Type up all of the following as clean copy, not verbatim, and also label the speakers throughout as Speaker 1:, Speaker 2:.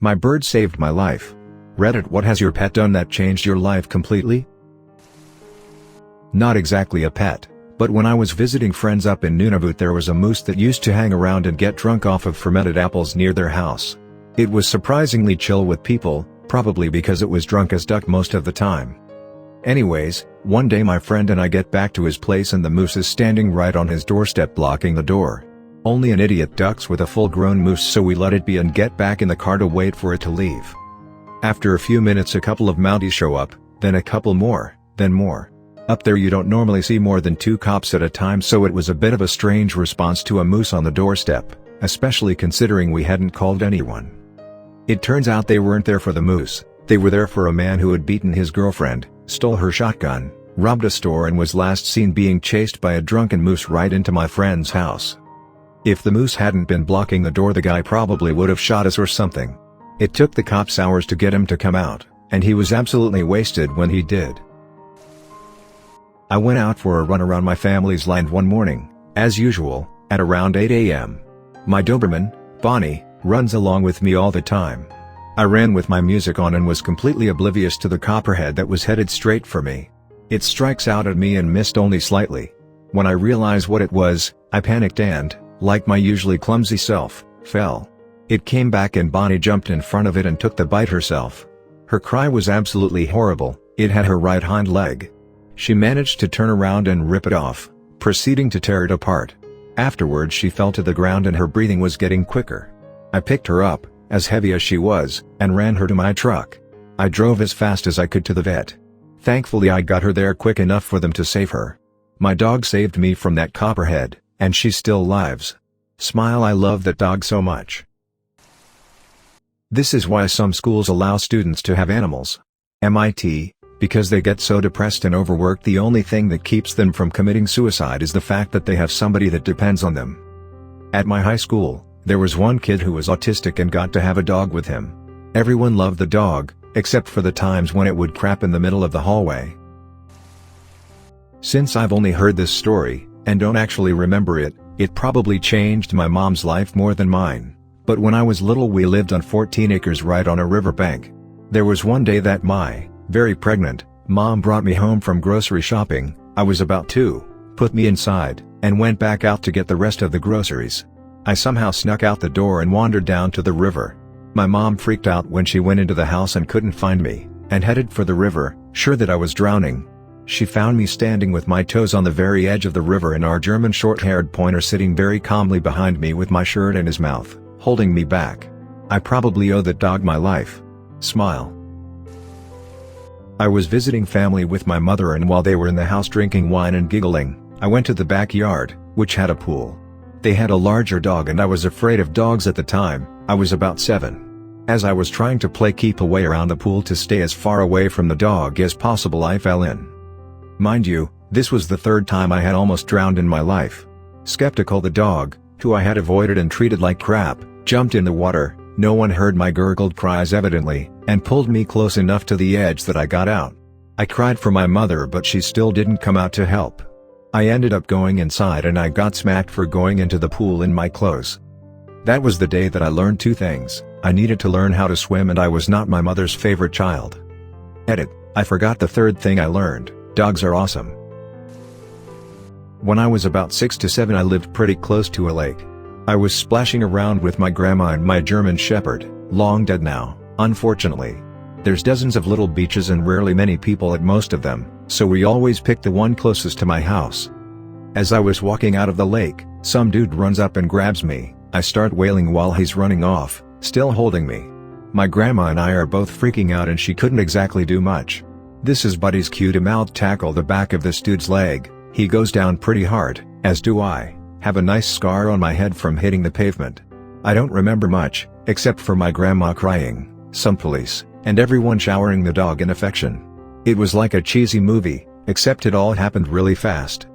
Speaker 1: My bird saved my life. Reddit: what has your pet done that changed your life completely? Not exactly a pet, but when I was visiting friends up in Nunavut, there was a moose that used to hang around and get drunk off of fermented apples near their house. It was surprisingly chill with people, probably because it was drunk as duck most of the time. Anyways, one day my friend and I get back to his place and the moose is standing right on his doorstep blocking the door. Only an idiot ducks with a full-grown moose, so we let it be and get back in the car to wait for it to leave. After a few minutes a couple of Mounties show up, then a couple more, then more. Up there you don't normally see more than 2 cops at a time, so it was a bit of a strange response to a moose on the doorstep, especially considering we hadn't called anyone. It turns out they weren't there for the moose, they were there for a man who had beaten his girlfriend, stole her shotgun, robbed a store and was last seen being chased by a drunken moose right into my friend's house. If the moose hadn't been blocking the door, the guy probably would have shot us or something. It took the cops hours to get him to come out, and he was absolutely wasted when he did. I went out for a run around my family's land one morning, as usual, at around 8 a.m. My Doberman, Bonnie, runs along with me all the time. I ran with my music on and was completely oblivious to the copperhead that was headed straight for me. It strikes out at me and missed only slightly. When I realized what it was, I panicked and, like my usually clumsy self, fell. It came back and Bonnie jumped in front of it and took the bite herself. Her cry was absolutely horrible. It had her right hind leg. She managed to turn around and rip it off, proceeding to tear it apart. Afterwards she fell to the ground and her breathing was getting quicker. I picked her up, as heavy as she was, and ran her to my truck. I drove as fast as I could to the vet. Thankfully I got her there quick enough for them to save her. My dog saved me from that copperhead, and she still lives. Smile. I love that dog so much. This is why some schools allow students to have animals. MIT, because they get so depressed and overworked, the only thing that keeps them from committing suicide is the fact that they have somebody that depends on them. At my high school, there was one kid who was autistic and got to have a dog with him. Everyone loved the dog, except for the times when it would crap in the middle of the hallway. Since I've only heard this story, and don't actually remember it, it probably changed my mom's life more than mine. But when I was little we lived on 14 acres right on a riverbank. There was one day that my, very pregnant, mom brought me home from grocery shopping. I was about 2, put me inside, and went back out to get the rest of the groceries. I somehow snuck out the door and wandered down to the river. My mom freaked out when she went into the house and couldn't find me, and headed for the river, sure that I was drowning. She found me standing with my toes on the very edge of the river and our German short-haired pointer sitting very calmly behind me with my shirt in his mouth, holding me back. I probably owe that dog my life. Smile. I was visiting family with my mother, and while they were in the house drinking wine and giggling, I went to the backyard, which had a pool. They had a larger dog and I was afraid of dogs at the time. I was about 7. As I was trying to play keep away around the pool to stay as far away from the dog as possible, I fell in. Mind you, this was the 3rd time I had almost drowned in my life. Skeptical, the dog, who I had avoided and treated like crap, jumped in the water. No one heard my gurgled cries evidently, and pulled me close enough to the edge that I got out. I cried for my mother, but she still didn't come out to help. I ended up going inside and I got smacked for going into the pool in my clothes. That was the day that I learned 2 things. I needed to learn how to swim and I was not my mother's favorite child. Edit: I forgot the 3rd thing I learned. Dogs are awesome. When I was about 6 to 7 I lived pretty close to a lake. I was splashing around with my grandma and my German Shepherd, long dead now, unfortunately. There's dozens of little beaches and rarely many people at most of them, so we always picked the one closest to my house. As I was walking out of the lake, some dude runs up and grabs me. I start wailing while he's running off, still holding me. My grandma and I are both freaking out and she couldn't exactly do much. This is Buddy's cue to mouth tackle the back of this dude's leg. He goes down pretty hard, as do I. Have a nice scar on my head from hitting the pavement. I don't remember much, except for my grandma crying, some police, and everyone showering the dog in affection. It was like a cheesy movie, except it all happened really fast.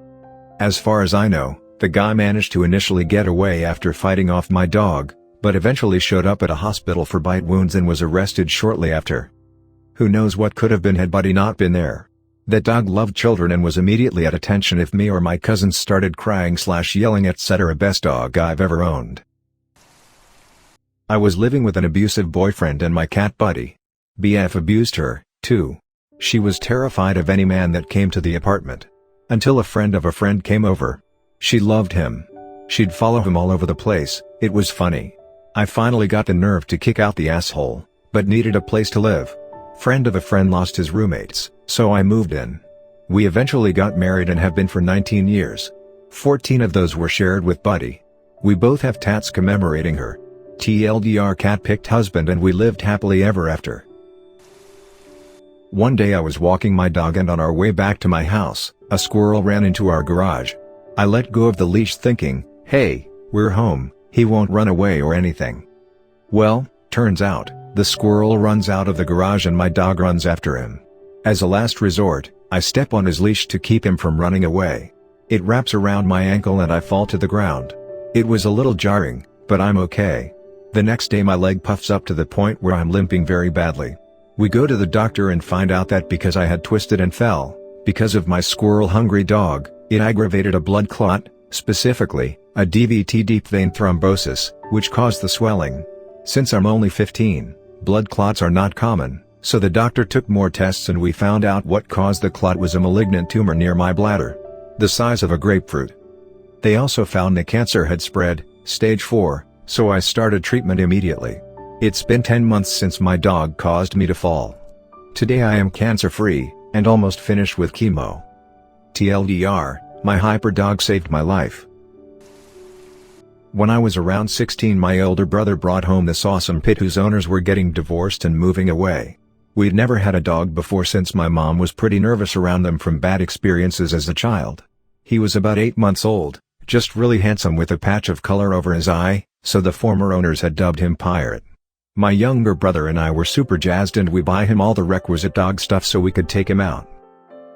Speaker 1: As far as I know, the guy managed to initially get away after fighting off my dog, but eventually showed up at a hospital for bite wounds and was arrested shortly after. Who knows what could have been had Buddy not been there. That dog loved children and was immediately at attention if me or my cousins started crying/yelling etc. Best dog I've ever owned. I was living with an abusive boyfriend and my cat buddy. BF abused her, too. She was terrified of any man that came to the apartment. Until a friend of a friend came over. She loved him. She'd follow him all over the place. It was funny. I finally got the nerve to kick out the asshole, but needed a place to live. Friend of a friend lost his roommates, so I moved in. We eventually got married and have been for 19 years. 14 of those were shared with Buddy. We both have tats commemorating her. TLDR cat picked husband and we lived happily ever after. One day I was walking my dog and on our way back to my house, a squirrel ran into our garage. I let go of the leash thinking, hey, we're home, he won't run away or anything. Well, turns out, the squirrel runs out of the garage and my dog runs after him. As a last resort, I step on his leash to keep him from running away. It wraps around my ankle and I fall to the ground. It was a little jarring, but I'm okay. The next day my leg puffs up to the point where I'm limping very badly. We go to the doctor and find out that because I had twisted and fell, because of my squirrel-hungry dog, it aggravated a blood clot, specifically, a DVT deep vein thrombosis, which caused the swelling. Since I'm only 15, blood clots are not common, so the doctor took more tests and we found out what caused the clot was a malignant tumor near my bladder. The size of a grapefruit. They also found the cancer had spread, stage 4, so I started treatment immediately. It's been 10 months since my dog caused me to fall. Today I am cancer-free, and almost finished with chemo. TLDR, my hyper dog saved my life. When I was around 16 my older brother brought home this awesome pit whose owners were getting divorced and moving away. We'd never had a dog before since my mom was pretty nervous around them from bad experiences as a child. He was about 8 months old, just really handsome with a patch of color over his eye, so the former owners had dubbed him Pirate. My younger brother and I were super jazzed and we buy him all the requisite dog stuff so we could take him out.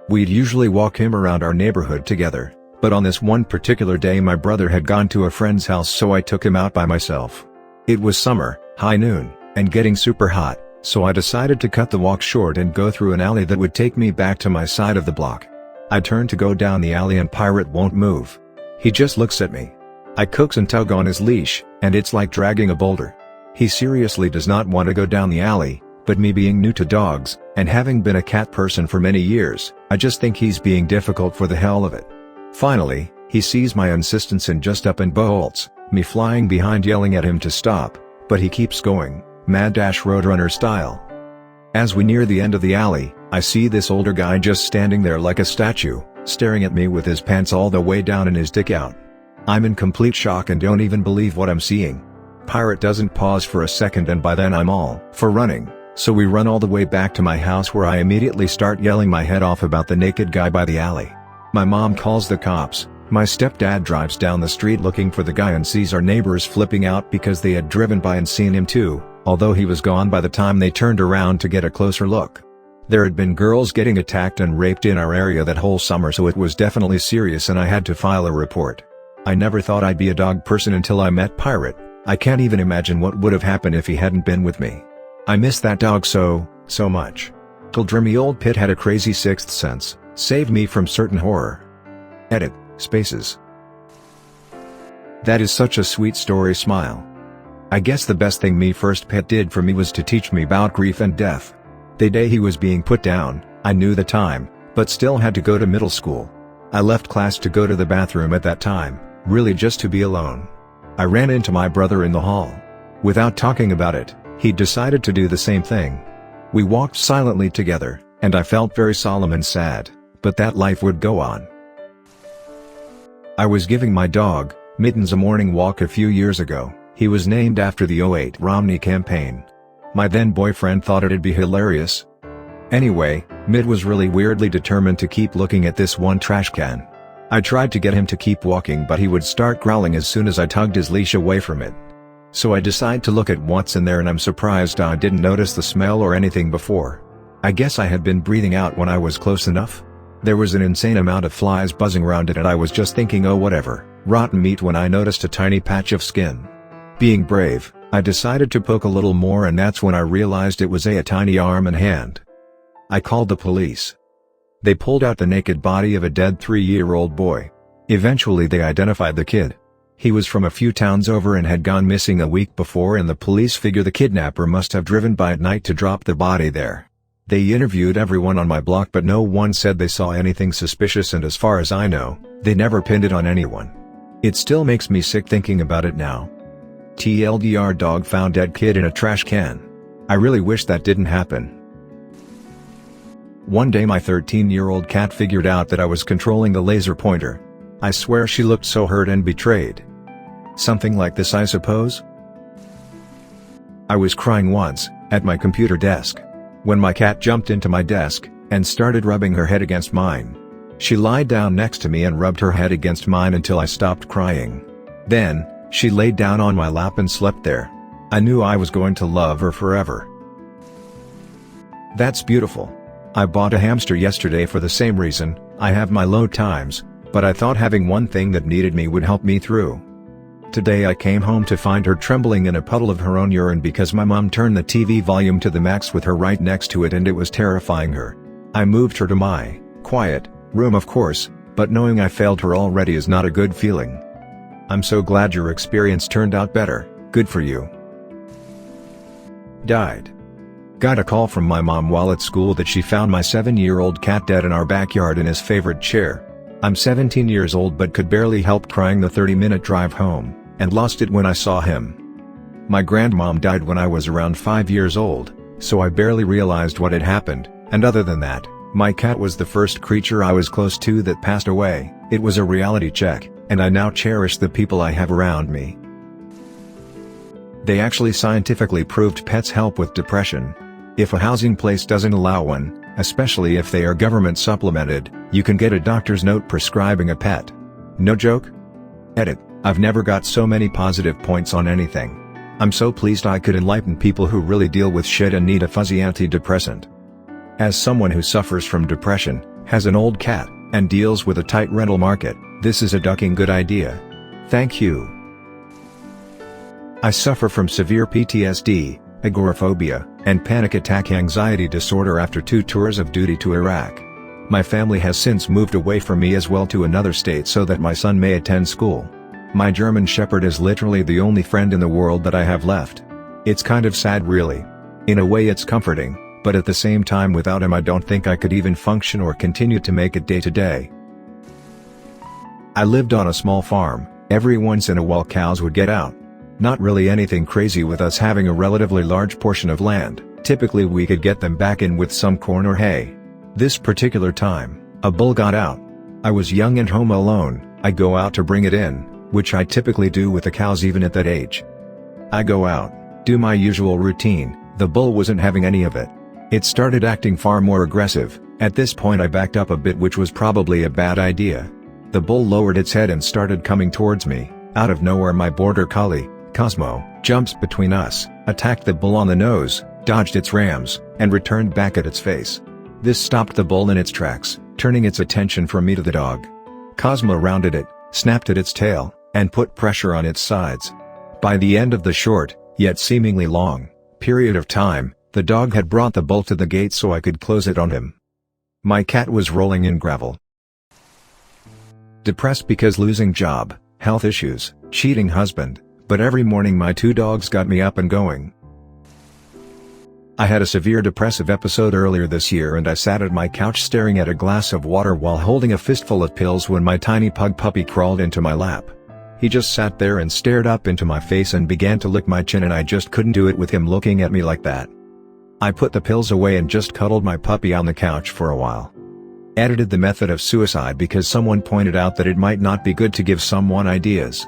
Speaker 1: We'd usually walk him around our neighborhood together, but on this one particular day my brother had gone to a friend's house so I took him out by myself. It was summer, high noon, and getting super hot, so I decided to cut the walk short and go through an alley that would take me back to my side of the block. I turn to go down the alley and Pirate won't move. He just looks at me. I coax and tug on his leash, and it's like dragging a boulder. He seriously does not want to go down the alley, but me being new to dogs, and having been a cat person for many years, I just think he's being difficult for the hell of it. Finally, he sees my insistence and just up and bolts, me flying behind yelling at him to stop, but he keeps going, Mad Dash Roadrunner style. As we near the end of the alley, I see this older guy just standing there like a statue, staring at me with his pants all the way down and his dick out. I'm in complete shock and don't even believe what I'm seeing. Pirate doesn't pause for a second and by then I'm all for running, so we run all the way back to my house where I immediately start yelling my head off about the naked guy by the alley. My mom calls the cops, my stepdad drives down the street looking for the guy and sees our neighbors flipping out because they had driven by and seen him too, although he was gone by the time they turned around to get a closer look. There had been girls getting attacked and raped in our area that whole summer so it was definitely serious and I had to file a report. I never thought I'd be a dog person until I met Pirate. I can't even imagine what would have happened if he hadn't been with me. I miss that dog so much. Dreamy old Pit had a crazy sixth sense, saved me from certain horror. Edit, spaces. That is such a sweet story smile. I guess the best thing me first pet did for me was to teach me about grief and death. The day he was being put down, I knew the time, but still had to go to middle school. I left class to go to the bathroom at that time, really just to be alone. I ran into my brother in the hall. Without talking about it, he decided to do the same thing. We walked silently together, and I felt very solemn and sad, but that life would go on. I was giving my dog, Mittens, a morning walk a few years ago. He was named after the '08 Romney campaign. My then boyfriend thought it'd be hilarious. Anyway, Mitt was really weirdly determined to keep looking at this one trash can. I tried to get him to keep walking but he would start growling as soon as I tugged his leash away from it. So I decide to look at what's in there and I'm surprised I didn't notice the smell or anything before. I guess I had been breathing out when I was close enough. There was an insane amount of flies buzzing around it and I was just thinking oh whatever, rotten meat when I noticed a tiny patch of skin. Being brave, I decided to poke a little more and that's when I realized it was a tiny arm and hand. I called the police. They pulled out the naked body of a dead 3-year-old boy. Eventually they identified the kid. He was from a few towns over and had gone missing a week before, and the police figure the kidnapper must have driven by at night to drop the body there. They interviewed everyone on my block, but no one said they saw anything suspicious, and as far as I know, they never pinned it on anyone. It still makes me sick thinking about it now. TLDR, dog found dead kid in a trash can. I really wish that didn't happen. One day my 13-year-old cat figured out that I was controlling the laser pointer. I swear she looked so hurt and betrayed. Something like this, I suppose? I was crying once, at my computer desk, when my cat jumped into my desk, and started rubbing her head against mine. She lied down next to me and rubbed her head against mine until I stopped crying. Then, she laid down on my lap and slept there. I knew I was going to love her forever. That's beautiful. I bought a hamster yesterday for the same reason. I have my low times, but I thought having one thing that needed me would help me through. Today I came home to find her trembling in a puddle of her own urine because my mom turned the TV volume to the max with her right next to it, and it was terrifying her. I moved her to my quiet room, of course, but knowing I failed her already is not a good feeling. I'm so glad your experience turned out better. Good for you. Died. Got a call from my mom while at school that she found my 7-year-old cat dead in our backyard in his favorite chair. I'm 17 years old but could barely help crying the 30-minute drive home, and lost it when I saw him. My grandmom died when I was around 5 years old, so I barely realized what had happened, and other than that, my cat was the first creature I was close to that passed away. It was a reality check, and I now cherish the people I have around me. They actually scientifically proved pets help with depression. If a housing place doesn't allow one, especially if they are government supplemented, you can get a doctor's note prescribing a pet. No joke? Edit. I've never got so many positive points on anything. I'm so pleased I could enlighten people who really deal with shit and need a fuzzy antidepressant. As someone who suffers from depression, has an old cat, and deals with a tight rental market, this is a ducking good idea. Thank you. I suffer from severe PTSD, agoraphobia, and panic attack anxiety disorder after 2 tours of duty to Iraq. My family has since moved away from me as well to another state so that my son may attend school. My German Shepherd is literally the only friend in the world that I have left. It's kind of sad, really. In a way it's comforting, but at the same time without him I don't think I could even function or continue to make it day to day. I lived on a small farm. Every once in a while cows would get out. Not really anything crazy with us having a relatively large portion of land. Typically we could get them back in with some corn or hay. This particular time, a bull got out. I was young and home alone. I go out to bring it in, which I typically do with the cows even at that age. I go out, do my usual routine. The bull wasn't having any of it. It started acting far more aggressive. At this point I backed up a bit, which was probably a bad idea. The bull lowered its head and started coming towards me. Out of nowhere my border collie, Cosmo, jumps between us, attacked the bull on the nose, dodged its rams, and returned back at its face. This stopped the bull in its tracks, turning its attention from me to the dog. Cosmo rounded it, snapped at its tail, and put pressure on its sides. By the end of the short, yet seemingly long, period of time, the dog had brought the bull to the gate so I could close it on him. My cat was rolling in gravel. Depressed because losing job, health issues, cheating husband, but every morning my 2 dogs got me up and going. I had a severe depressive episode earlier this year and I sat at my couch staring at a glass of water while holding a fistful of pills when my tiny pug puppy crawled into my lap. He just sat there and stared up into my face and began to lick my chin, and I just couldn't do it with him looking at me like that. I put the pills away and just cuddled my puppy on the couch for a while. Edited the method of suicide because someone pointed out that it might not be good to give someone ideas.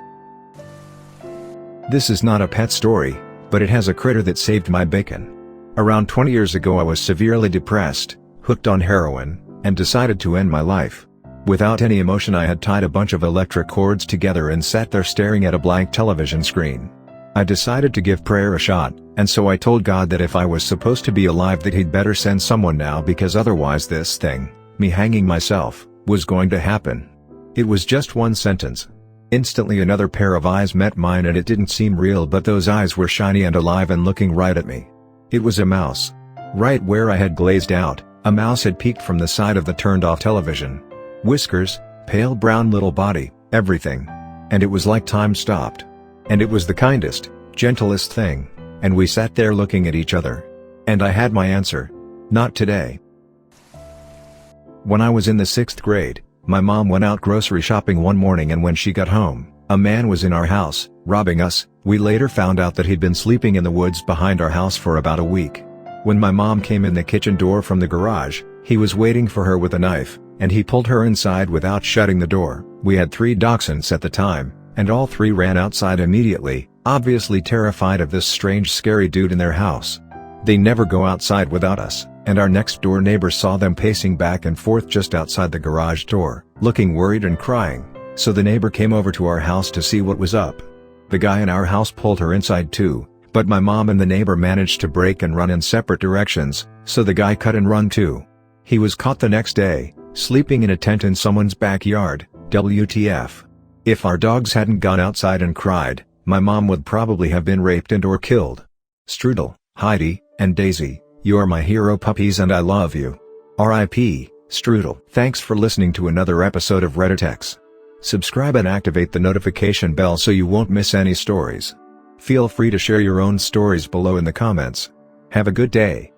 Speaker 1: This is not a pet story, but it has a critter that saved my bacon. Around 20 years ago I was severely depressed, hooked on heroin, and decided to end my life. Without any emotion I had tied a bunch of electric cords together and sat there staring at a blank television screen. I decided to give prayer a shot, and so I told God that if I was supposed to be alive that he'd better send someone now, because otherwise this thing, me hanging myself, was going to happen. It was just one sentence. Instantly another pair of eyes met mine, and it didn't seem real, but those eyes were shiny and alive and looking right at me. It was a mouse. Right where I had glazed out, a mouse had peeked from the side of the turned-off television. Whiskers, pale brown little body, everything. And it was like time stopped. And it was the kindest, gentlest thing, and we sat there looking at each other. And I had my answer. Not today. When I was in the 6th grade, my mom went out grocery shopping one morning, and when she got home, a man was in our house, robbing us. We later found out that he'd been sleeping in the woods behind our house for about a week. When my mom came in the kitchen door from the garage, he was waiting for her with a knife, and he pulled her inside without shutting the door. We had 3 Dachshunds at the time, and all 3 ran outside immediately, obviously terrified of this strange scary dude in their house. They never go outside without us, and our next door neighbor saw them pacing back and forth just outside the garage door, looking worried and crying, so the neighbor came over to our house to see what was up. The guy in our house pulled her inside too, but my mom and the neighbor managed to break and run in separate directions, so the guy cut and run too. He was caught the next day, sleeping in a tent in someone's backyard. WTF. If our dogs hadn't gone outside and cried, my mom would probably have been raped and or killed. Strudel, Heidi, and Daisy, you are my hero puppies and I love you. R.I.P., Strudel. Thanks for listening to another episode of Reddit X. Subscribe and activate the notification bell so you won't miss any stories. Feel free to share your own stories below in the comments. Have a good day.